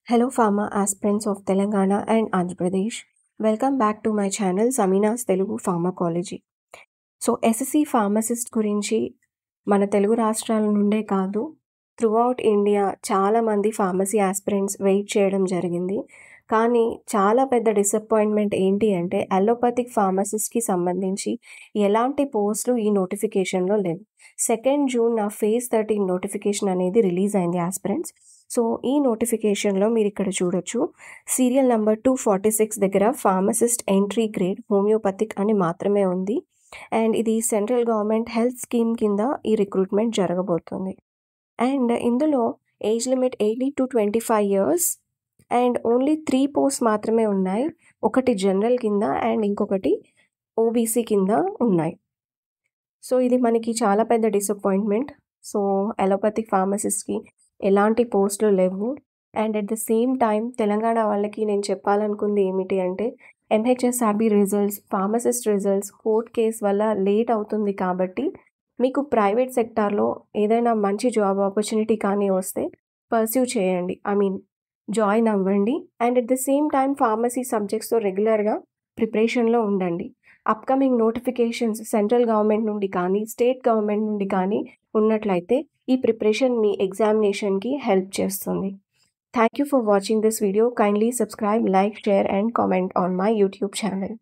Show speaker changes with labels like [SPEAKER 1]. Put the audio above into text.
[SPEAKER 1] Hello, pharma aspirants of Telangana and Andhra Pradesh. Welcome back to my channel, Samina's Telugu Pharmacology. So SSC pharmacist గురించి మన తెలుగు రాష్ట్రాల నుండే కాదు, throughout India చాలామంది pharmacy aspirants wait చేయడం జరిగింది. కానీ చాలా పెద్ద డిసప్పాయింట్మెంట్ ఏంటి అంటే అలోపతిక్ ఫార్మసిస్ట్కి సంబంధించి ఎలాంటి పోస్టులు ఈ నోటిఫికేషన్లో లేవు. 2 జూన్ ఫేజ్ 13 నోటిఫికేషన్ అనేది రిలీజ్ అయింది ఆస్పిరెంట్స్. సో ఈ నోటిఫికేషన్లో మీరు ఇక్కడ చూడొచ్చు, సీరియల్ నెంబర్ 246 దగ్గర ఫార్మసిస్ట్ ఎంట్రీ గ్రేడ్ హోమియోపతిక్ అని మాత్రమే ఉంది. అండ్ ఇది సెంట్రల్ గవర్నమెంట్ హెల్త్ స్కీమ్ కింద ఈ రిక్రూట్మెంట్ జరగబోతుంది. అండ్ ఇందులో age limit 18 to 25 years and only 3 post మాత్రమే ఉన్నాయి. ఒకటి జనరల్ కింద అండ్ ఇంకొకటి ఓబీసీ కింద ఉన్నాయి. సో ఇది మనకి చాలా పెద్ద డిసప్పాయింట్మెంట్. సో అలోపతిక్ ఫార్మసిస్ట్కి ఎలాంటి పోస్టులు లేవు. And at the same time Telangana వాళ్ళకి నేను చెప్పాలనుకుంది ఏమిటి అంటే MHSRB results, pharmacist results court case వల్ల లేట్ అవుతుంది కాబట్టి మీకు ప్రైవేట్ సెక్టార్లో ఏదైనా మంచి జాబ్ ఆపర్చునిటీ కానీ వస్తే పర్స్యూ చేయండి, జాయిన్ అవ్వండి. And at the same time pharmacy సబ్జెక్ట్స్తో రెగ్యులర్గా ప్రిపరేషన్లో ఉండండి. అప్కమింగ్ నోటిఫికేషన్స్ సెంట్రల్ గవర్నమెంట్ నుండి కానీ స్టేట్ గవర్నమెంట్ నుండి కానీ ఉన్నట్లయితే ఈ ప్రిపరేషన్ మీ ఎగ్జామినేషన్కి హెల్ప్ చేస్తుంది. Thank you for watching this video. Kindly subscribe, like, share and comment on my YouTube channel.